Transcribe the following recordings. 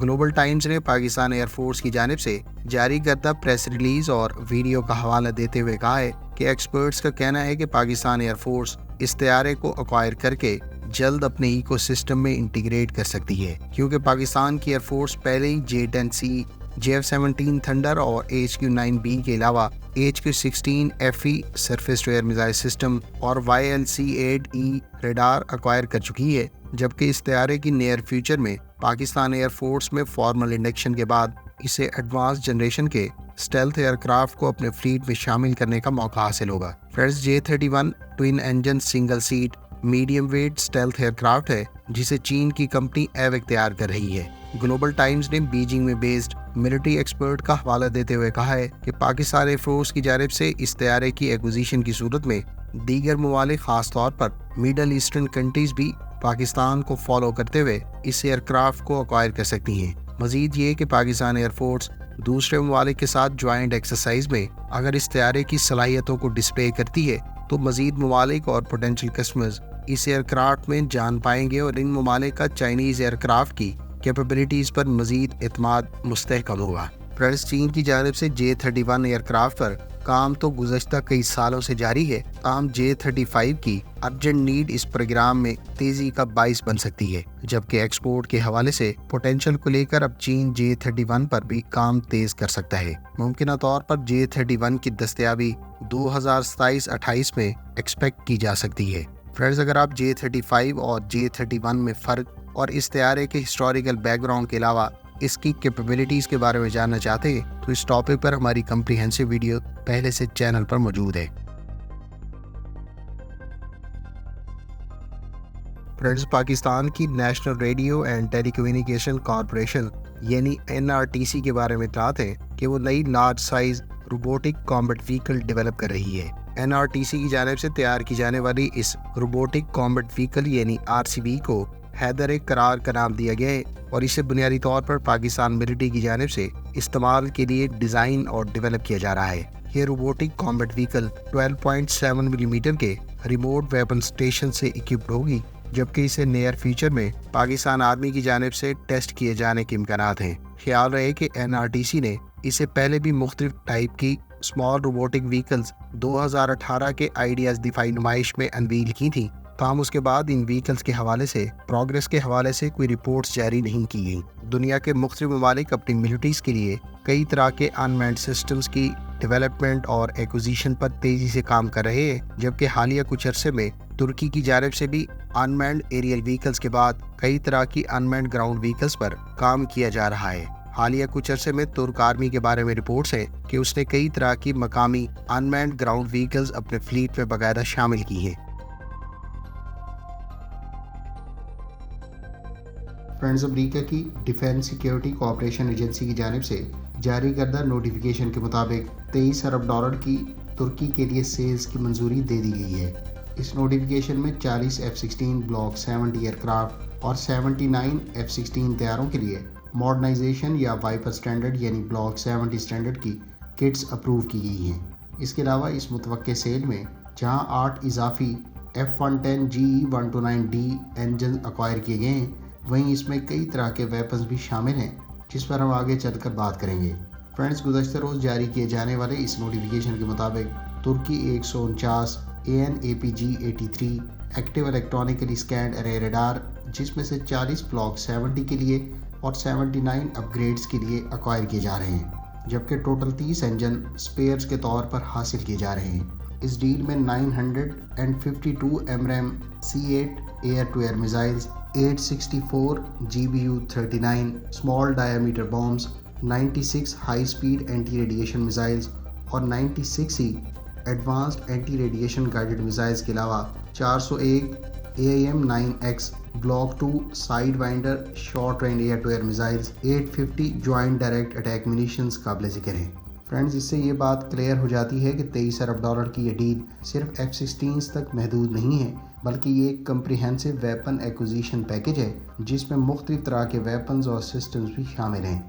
Global Times نے Pakistan air force کی جانب سے جاری کردہ پریس ریلیز اور ویڈیو کا حوالہ دیتے ہوئے کہا ہے کہ ایکسپرٹس کا کہنا ہے کہ پاکستان ایئر فورس اس طیارے کو ایکوائر کر کے جلد اپنے ایکو سسٹم میں انٹیگریٹ کر سکتی ہے، کیونکہ پاکستان کی ایئر فورس پہلے ہی J-10C، JF-17 تھنڈر اور HQ-9B کے علاوہ HQ-16FE surface to air missile system اور YLC-8E ریڈار ایکوائر کر چکی ہے، جبکہ اس طیارے کی نیئر فیوچر میں پاکستان ایئر فورس میں فارمل انڈکشن کے بعد اسے ایڈوانس جنریشن کے اسٹیلتھ ایئر کرافٹ کو اپنے فلیٹ میں شامل کرنے کا موقع حاصل ہوگا۔ Friends, J-31 twin engine single seat medium weight stealth aircraft ہے جسے چین کی کمپنی ایوک تیار کر رہی ہے۔ گلوبل ٹائمز نے بیجنگ میں بیسڈ ملٹری ایکسپرٹ کا حوالہ دیتے ہوئے کہا ہے کہ پاکستان ایئر فورس کی جانب سے اس طیارے کی ایکوزیشن کی صورت میں دیگر ممالک خاص طور پر میڈل ایسٹرن کنٹریز بھی پاکستان کو فالو کرتے ہوئے اس ایئر کرافٹ کو ایکوائر کر سکتی ہیں۔ مزید یہ کہ پاکستان ایئر فورس دوسرے ممالک کے ساتھ جوائنٹ ایکسرسائز میں اگر اس طیارے کی صلاحیتوں کو ڈسپلے کرتی ہے تو مزید ممالک اور پوٹینشیل کسٹمرز اس ایئر کرافٹ میں جان پائیں گے اور ان ممالک کا چائنیز ایئر کرافٹ کی کیپیبلٹیز پر مزید اعتماد مستحکم ہوگا۔ فرینڈز، چین کی جانب سے J-31 ایئر کرافٹ پر کام تو گزشتہ کئی سالوں سے جاری ہے، تاہم J-35 کی ارجنٹ نیڈ اس پروگرام میں تیزی کا باعث بن سکتی ہے، جبکہ ایکسپورٹ کے حوالے سے پوٹینشل کو لے کر اب چین J-31 پر بھی کام تیز کر سکتا ہے۔ ممکنہ طور پر J-31 کی دستیابی 2027-28 میں ایکسپیکٹ کی جا سکتی ہے۔ فرینڈز، اگر آپ J-35 اور J-31 میں فرق اور اس طیارے کے ہسٹوریکل بیک گراؤنڈ کے علاوہ اس کی کیپیبلٹیز کے بارے میں جاننا چاہتے ہیں تو اس ٹاپک پر ہماری کمپریہنسو ویڈیو پہلے سے چینل پر موجود ہے۔ فرینڈز، پاکستان کی national radio and telecommunication corporation یعنی NRTC کے بارے میں اطلاعات ہے کہ وہ نئی large size robotic combat vehicle develop کر رہی ہے۔ NRTC کی جانب سے تیار کی جانے والی اس روبوٹک کامبیٹ وہیکل یعنی RCV کو حیدر قرار کا نام دیا گیا ہے اور اسے بنیادی طور پر پاکستان ملٹری کی جانب سے استعمال کے لیے ڈیزائن اور ڈیولپ کیا جا رہا ہے۔ یہ روبوٹک کامبیٹ وہیکل 12.7 ملی میٹر کے ریموٹ ویپن اسٹیشن سے اکوپڈ ہوگی، جبکہ اسے نیئر فیوچر میں پاکستان آرمی کی جانب سے ٹیسٹ کیے جانے کے امکانات ہیں۔ خیال رہے کہ NRTC نے اسے پہلے بھی مختلف ٹائپ کی اسمال روبوٹک وہیکلز 2018 کے آئیڈیاز دفاعی نمائش میں انویل کی تھیں، تاہم اس کے بعد ان وہیکلز کے حوالے سے پروگریس کے حوالے سے کوئی رپورٹس جاری نہیں کی گئیں۔ دنیا کے مختلف ممالک اپنی ملٹریز کے لیے کئی طرح کے انمینڈ سسٹمز کی ڈیولپمنٹ اور ایکوزیشن پر تیزی سے کام کر رہے ہیں، جبکہ حالیہ کچھ عرصے میں ترکی کی جانب سے بھی انمینڈ ایریل وہیکلز کے بعد کئی طرح کی انمینڈ گراؤنڈ وہیکلز پر کام کیا جا رہا ہے۔ حالیہ کچھ عرصے میں ترک آرمی کے بارے میں رپورٹس ہیں کہ اس نے کئی طرح کی مقامی انمینڈ گراؤنڈ وہیکلز اپنے فلیٹ میں باقاعدہ شامل کی ہیں۔ فرینڈز، امریکہ کی ڈیفینس سیکیورٹی کوآپریشن ایجنسی کی جانب سے جاری کردہ نوٹیفیکیشن کے مطابق $23 ارب کی ترکی کے لیے سیلز کی منظوری دے دی گئی ہے۔ اس نوٹیفیکیشن میں 40 F-16 بلاک 70 ایئر کرافٹ اور 79 F-16 طیاروں کے لیے ماڈرنائزیشن یا وائپر سٹینڈرڈ یعنی بلاک 70 سٹینڈرڈ کی کٹس اپروو کی گئی ہیں۔ اس کے علاوہ اس متوقع سیل میں جہاں 8 اضافی F-110GE-129D انجن ایکوائر کیے گئے ہیں، وہیں اس میں کئی طرح کے ویپنز بھی شامل ہیں جس پر ہم آگے چل کر بات کریں گے۔ فرینڈز، گزشتہ روز جاری کیے جانے والے اس نوٹیفیکیشن کے مطابق ترکی 149 AN/APG-83 ایکٹیو الیکٹرانکلی اسکینڈ ارے ریڈار، جس میں سے 40 بلاک 70 کے لیے اور 79 اپ گریڈز کے لیے ایکوائر کیے جا رہے ہیں، جبکہ ٹوٹل 30 انجن سپیئرز کے طور پر حاصل کیے جا رہے ہیں۔ اس ڈیل میں 952 AMRAAM C8 air to air missiles, 864 GBU-39 small diameter bombs, 96 high speed anti radiation missiles اور 96 ہی advanced anti radiation guided missiles کے علاوہ 401 AIM-9X block 2 Sidewinder short range air to air missiles, 850 joint direct attack munitions قابل ذکر ہیں۔ Friends, اس سے یہ بات کلیئر ہو جاتی ہے کہ $23 ارب کی یہ ڈیل صرف F-16 تک محدود نہیں ہے، بلکہ یہ ایک کمپریہنسو ویپن ایکوزیشن پیکج ہے جس میں مختلف طرح کے ویپنز اور سسٹمز بھی شامل ہیں۔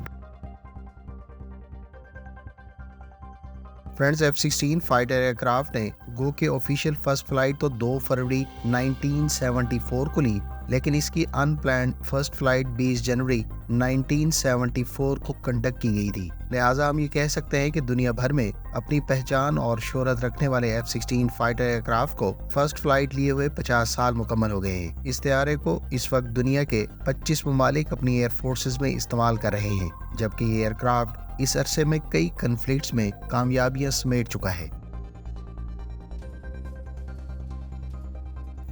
Friends, F-16 fighter year craft نے گو کہ آفیشیل فرسٹ فلائٹ تو 2 فروری 1974 کو لی، لیکن اس کی ان پلانڈ فرسٹ فلائٹ 20 جنوری 1974 کو کنڈکٹ کی گئی تھی۔ لہٰذا ہم یہ کہہ سکتے ہیں کہ دنیا بھر میں اپنی پہچان اور شہرت رکھنے والے F-16 فائٹر ایئرکرافٹ کو فرسٹ فلائٹ لیے ہوئے 50 سال مکمل ہو گئے ہیں۔ اس طیارے کو اس وقت دنیا کے 25 ممالک اپنی ایئر فورسز میں استعمال کر رہے ہیں، جبکہ یہ ایئرکرافٹ اس عرصے میں کئی کنفلکٹس میں کامیابیاں سمیٹ چکا ہے۔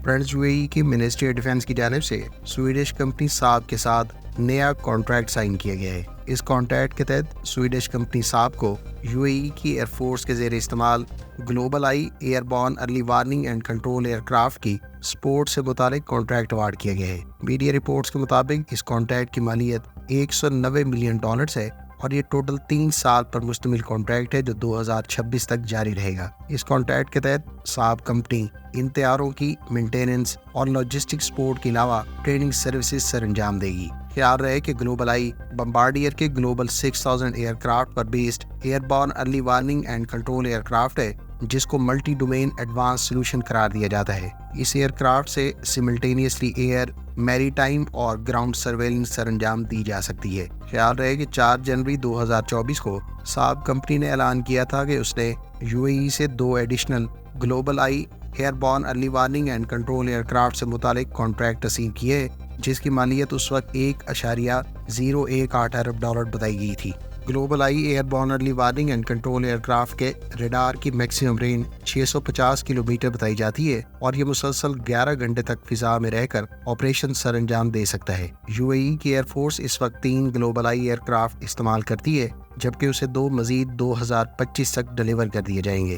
فرینڈز، UAE کی منسٹری آف ڈیفینس کی جانب سے سویڈش کمپنی ساب کے ساتھ نیا کانٹریکٹ سائن کیا گیا ہے۔ اس کانٹریکٹ کے تحت سویڈش کمپنی ساب کو UAE کی ایئر فورس کے زیر استعمال global eye airborne early warning and control aircraft کی سپورٹ سے متعلق کانٹریکٹ اوارڈ کیا گیا ہے۔ میڈیا رپورٹس کے مطابق اس کانٹریکٹ کی مالیت $190 ملین ہے اور یہ ٹوٹل 3 سال پر مشتمل کانٹریکٹ ہے جو 2026 تک جاری رہے گا۔ اس کانٹریکٹ کے تحت ساب کمپنی ان طیاروں کی مینٹیننس اور لاجسٹک سپورٹ کے علاوہ ٹریننگ سروسز سر انجام دے گی۔ خیال رہے کہ گلوبل آئی بمبارڈیئر کے گلوبل 6000 ایئر کرافٹ پر based airborne early warning and control aircraft ہے، جس کو ملٹی ڈومین ایڈوانس سولوشن قرار دیا جاتا ہے۔ اس ایئر کرافٹ سے سملٹینیسلی ایئر، میری ٹائم اور گراؤنڈ سرویلنس سر انجام دی جا سکتی ہے۔ خیال رہے کہ 4 جنوری 2024 کو ساب کمپنی نے اعلان کیا تھا کہ اس نے UAE سے 2 additional global eye airborne early warning and control aircraft سے متعلق کانٹریکٹ تسلیم کیے ہے، جس کی مالیت اس وقت $1.018 ارب بتائی گئی تھی۔ Global eye airborne early warning and control aircraft کے ریڈار کی میکسیمم رینج 650 کلومیٹر بتائی جاتی ہے اور یہ مسلسل 11 گھنٹے تک فضا میں رہ کر آپریشن سر انجام دے سکتا ہے۔ UAE کی ایئر فورس اس وقت 3 گلوبل آئی ایئر کرافٹ استعمال کرتی ہے، جبکہ اسے 2 مزید 2025 تک ڈیلیور کر دیے جائیں گے۔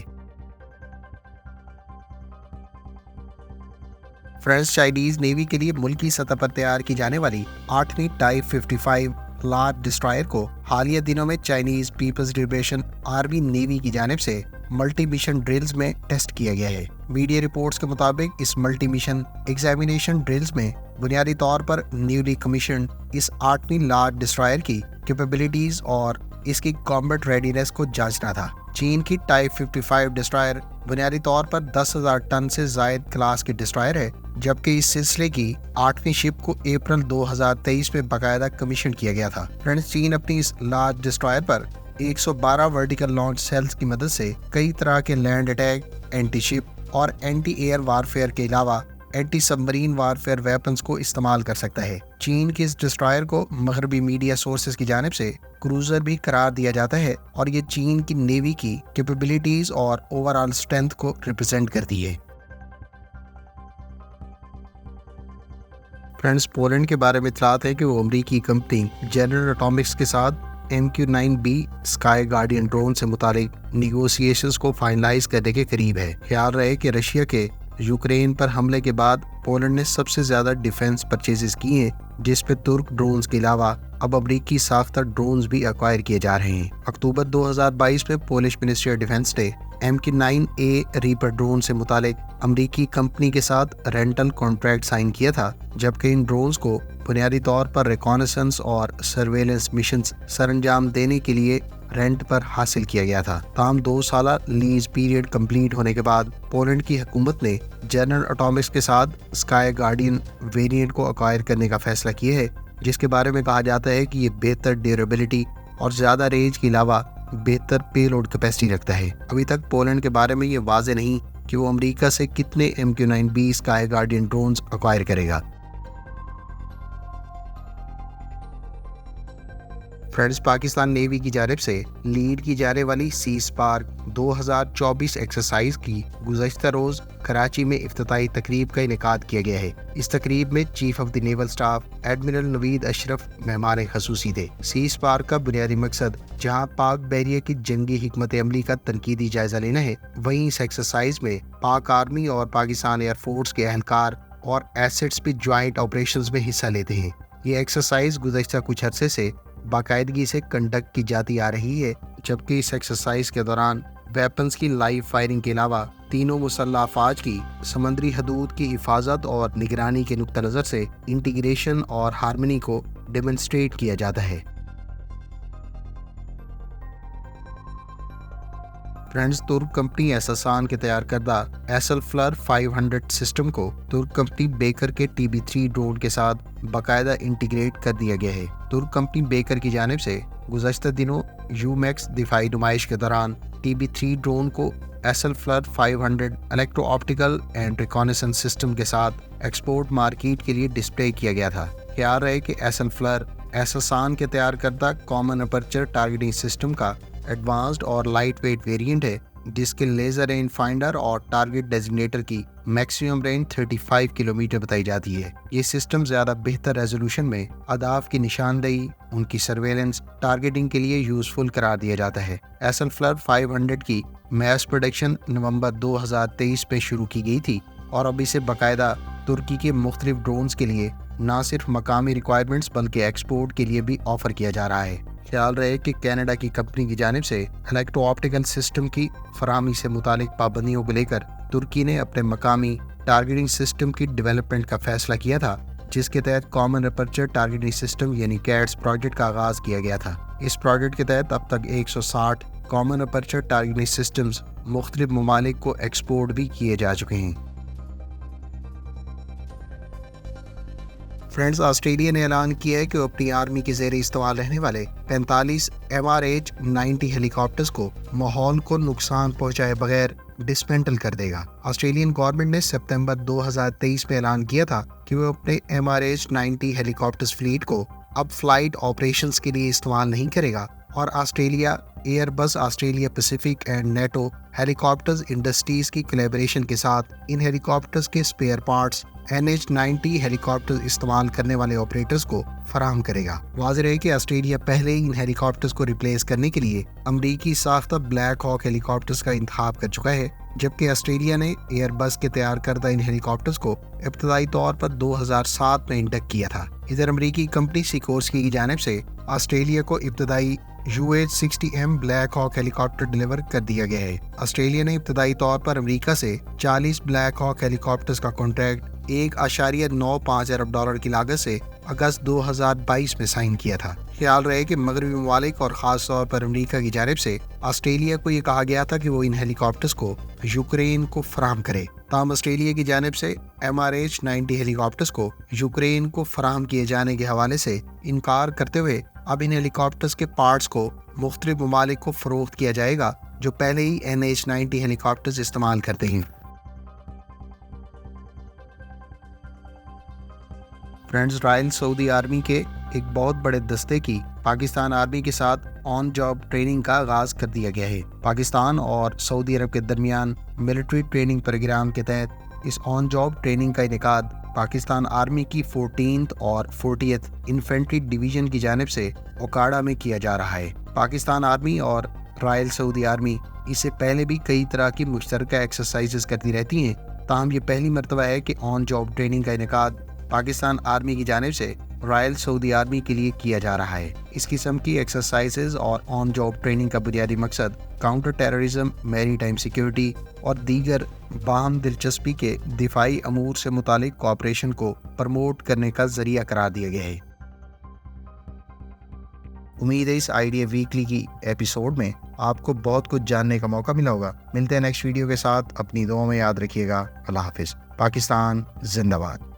فرینڈز، چائنیز نیوی کے لیے ملکی سطح پر تیار کی جانے والی 8ویں ٹائپ 55 لارج ڈسٹرائر کو حالیہ دنوں میں Chinese Peoples liberation army navy کی جانب سے ملٹی مشن ڈرلز میں ٹیسٹ کیا گیا ہے۔ میڈیا رپورٹس کے مطابق اس ملٹی مشن ایگزامینیشن ڈرلز میں بنیادی طور پر نیولی کمیشنڈ اس 8ویں لارج ڈسٹرائر کی کیپیبلٹیز اور اس کی کامبٹ ریڈینس کو جانچنا تھا۔ چین کی ٹائپ 55 ڈسٹرائر بنیادی طور پر 10,000 ٹن سے زائد کلاس کی ڈسٹرائر ہے، جبکہ اس سلسلے کی 8ویں شپ کو اپریل 2023 میں باقاعدہ کمیشن کیا گیا تھا۔ فرینڈز، چین اپنی اس لارج ڈسٹرائر پر 112 ورٹیکل لانچ سیلز کی مدد سے کئی طرح کے لینڈ اٹیک، اینٹی شپ اور اینٹی ایئر وارفیئر کے علاوہ اینٹی سب مرین وارفیئر ویپنز کو استعمال کر سکتا ہے۔ چین کی اس ڈسٹرائر کو مغربی میڈیا سورسز کی جانب سے کروزر بھی قرار دیا جاتا ہے اور یہ چین کی نیوی کی کیپیبلٹیز اور اوور آل اسٹرینتھ کو ریپرزینٹ کرتی ہے۔ فرینڈز، پولینڈ کے بارے میں اطلاعات ہے کہ وہ امریکی کمپنی جنرل اٹامکس کے ساتھ MQ-9B اسکائی گارڈین ڈرون سے متعلق نیگوسیشنز کو فائنلائز کرنے کے قریب ہے۔ خیال رہے کہ رشیا کے یوکرین پر حملے کے بعد پولینڈ نے سب سے زیادہ ڈیفنس پرچیزز کی ہیں، جس پہ ترک ڈرونز کے علاوہ اب امریکی ساختہ ڈرونز بھی ایکوائر کیے جا رہے ہیں۔ اکتوبر 2022 میں پولش منسٹری آف ڈیفینس نے MQ-9A ریپر ڈرون سے متعلق امریکی کمپنی کے ساتھ رینٹل کانٹریکٹ سائن کیا تھا، جبکہ ان ڈرونز کو بنیادی طور پر ریکانیسنس اور سرویلنس مشنز سر انجام دینے کے لیے رینٹ پر حاصل کیا گیا تھا۔ تاہم 2 سالہ لیز پیریڈ کمپلیٹ ہونے کے بعد پولینڈ کی حکومت نے جنرل اٹامکس کے ساتھ اسکائی گارڈین ویریئنٹ کو ایکوائر کرنے کا فیصلہ کیا ہے، جس کے بارے میں کہا جاتا ہے کہ یہ بہتر ڈیوریبلٹی اور زیادہ رینج کے علاوہ بہتر پے لوڈ کیپیسٹی رکھتا ہے۔ ابھی تک پولینڈ کے بارے میں یہ واضح نہیں کہ وہ امریکہ سے کتنے MQ-9B sky guardian drones acquire کرے گا۔ فرینڈز، پاکستان نیوی کی جانب سے لیڈ کی جانے والی سی اسپارک 2024 ایکسرسائز کی گزشتہ روز کراچی میں افتتاحی تقریب کا انعقاد کیا گیا ہے۔ اس تقریب میں chief of the naval staff admiral Naveed Ashraf مہمان خصوصی تھے۔ سی اسپارک کا بنیادی مقصد جہاں پاک بحریہ کی جنگی حکمت عملی کا تنقیدی جائزہ لینا ہے، وہیں اس ایکسرسائز میں پاک آرمی اور پاکستان ایئر فورس کے اہلکار اور ایسٹس بھی جوائنٹ آپریشنز میں حصہ لیتے ہیں۔ یہ ایکسرسائز گزشتہ کچھ عرصے سے باقاعدگی سے کنڈکٹ کی جاتی آ رہی ہے، جبکہ اس ایکسرسائز کے دوران ویپنز کی لائیو فائرنگ کے علاوہ تینوں مسلح افواج کی سمندری حدود کی حفاظت اور نگرانی کے نقطہ نظر سے انٹیگریشن اور ہارمنی کو ڈیمونسٹریٹ کیا جاتا ہے۔ فرینڈز، ترک کمپنی ایساسان کے تیار کردہ ایسل فلر 500 سسٹم کو ترک کمپنی بیکر کے TB3 ڈرون کے ساتھ باقاعدہ انٹیگریٹ کر دیا گیا ہے۔ ترک کمپنی بیکر کی جانب سے گزشتہ دنوں یومیکس دفاعی نمائش کے دوران TB3 ڈرون کو ASELFLIR 500 electro optical and reconnaissance system کے ساتھ ایکسپورٹ مارکیٹ کے لیے ڈسپلے کیا گیا تھا۔ خیال رہے کہ ایسل فلر ایساسان کے تیار کردہ کامن اپرچر ٹارگیٹنگ سسٹم کا ایڈوانسڈ اور لائٹ ویٹ ویریئنٹ ہے، جس کے لیزر رینج فائنڈر اور ٹارگیٹ ڈیزگنیٹر کی میکسیمم رینج 35 کلومیٹر بتائی جاتی ہے۔ یہ سسٹم زیادہ بہتر ریزولوشن میں اہداف کی نشاندہی، ان کی سرویلنس، ٹارگیٹنگ کے لیے یوزفل قرار دیا جاتا ہے۔ ایسل فلر 500 کی میس پروڈکشن نومبر 2023 میں شروع کی گئی تھی اور اب اسے باقاعدہ ترکی کے مختلف ڈرونز کے لیے نہ صرف مقامی ریکوائرمنٹس بلکہ ایکسپورٹ کے لیے بھی آفر کیا جا رہا ہے۔ خیال رہے کہ کینیڈا کی کمپنی کی جانب سے الیکٹرو آپٹیکل سسٹم کی فراہمی سے متعلق پابندیوں کو لے کر ترکی نے اپنے مقامی ٹارگیٹنگ سسٹم کی ڈیولپمنٹ کا فیصلہ کیا تھا، جس کے تحت کامن اپرچر ٹارگیٹنگ سسٹم یعنی کیٹس پروجیکٹ کا آغاز کیا گیا تھا۔ اس پروجیکٹ کے تحت اب تک 160 کامن اپرچر ٹارگیٹنگ سسٹمز مختلف ممالک کو ایکسپورٹ بھی کیے جا چکے ہیں۔ فرینڈز، آسٹریلیا نے اعلان کیا ہے کہ وہ اپنی آرمی کے زیر استعمال رہنے والے 45 MRH-90 ہیلی کاپٹرز کو ماحول کو نقصان پہنچائے بغیر ڈسمینٹل کر دے گا۔ آسٹریلین گورنمنٹ نے ستمبر 2023 میں اعلان کیا تھا کہ وہ اپنے MRH-90 ہیلی کاپٹرز فلیٹ کو اب فلائٹ آپریشنز کے لیے استعمال نہیں کرے گا، اور Australia, Airbus Australia Pacific and NATO helicopters industries کی کولیبریشن کے ساتھ ان ہیلی کاپٹرز کے spare parts NH-90 helicopter استعمال کرنے والے آپریٹرز کو فراہم کرے گا۔ واضح ہے کہ آسٹریلیا پہلے ہی ان ہیلی کاپٹرز کو ریپلیس کرنے کے لیے امریکی ساختہ بلیک ہاک ہیلی کاپٹرز کا انتخاب کر چکا ہے، جبکہ آسٹریلیا نے ایئر بس کے تیار کردہ ان ہیلی کاپٹرز کو ابتدائی طور پر 2007 میں انڈکٹ کیا تھا۔ ادھر امریکی کمپنی سیکورسکی کی جانب سے آسٹریلیا کو ابتدائی UH-60M بلیک ہاک ہیلی کاپٹر ڈیلیور کر دیا گیا ہے۔ آسٹریلیا نے ابتدائی طور پر امریکہ سے 40 بلیک ہاک ہیلی کاپٹرز کا کانٹریکٹ $1.95 ارب کی لاگت سے اگست 2022 میں سائن کیا تھا۔ خیال رہے کہ مغربی ممالک اور خاص طور پر امریکہ کی جانب سے آسٹریلیا کو یہ کہا گیا تھا کہ وہ ان ہیلی کاپٹرز کو یوکرین کو فراہم کرے، تاہم آسٹریلیا کی جانب سے MRH-90 ہیلی کاپٹرز کو یوکرین کو فراہم کیے جانے کے حوالے سے انکار کرتے ہوئے اب ان ہیلی کاپٹرز کے پارٹس کو مختلف ممالک کو فروخت کیا جائے گا جو پہلے ہی NH-90 ہیلی کاپٹرز استعمال کرتے ہیں۔ فرینڈز، رائل سعودی آرمی کے ایک بہت بڑے دستے کی پاکستان آرمی کے ساتھ آن جاب ٹریننگ کا آغاز کر دیا گیا ہے۔ پاکستان اور سعودی عرب کے درمیان ملٹری ٹریننگ پروگرام کے تحت اس آن جاب ٹریننگ کا انعقاد پاکستان آرمی کی 14th اور 40th انفینٹری ڈویژن کی جانب سے اوکاڑا میں کیا جا رہا ہے۔ پاکستان آرمی اور رائل سعودی آرمی اس سے پہلے بھی کئی طرح کی مشترکہ ایکسرسائزز کرتی رہتی ہیں، تاہم یہ پہلی مرتبہ ہے کہ آن جاب ٹریننگ کا انعقاد پاکستان آرمی کی جانب سے رائل سعودی آرمی کے لیے کیا جا رہا ہے۔ اس قسم کی ایکسرسائزز اور آن جاب ٹریننگ کا بنیادی مقصد کاؤنٹر ٹیررزم، میری ٹائم سیکیورٹی اور دیگر باہم دلچسپی کے دفاعی امور سے متعلق کوآپریشن کو پروموٹ کرنے کا ذریعہ قرار دیا گیا ہے۔ امید ہے اس آئیڈیا ویکلی کی ایپیسوڈ میں آپ کو بہت کچھ جاننے کا موقع ملا ہوگا۔ ملتے ہیں نیکسٹ ویڈیو کے ساتھ، اپنی دعاؤں میں یاد رکھیے گا۔ اللہ حافظ۔ پاکستان زندہ باد۔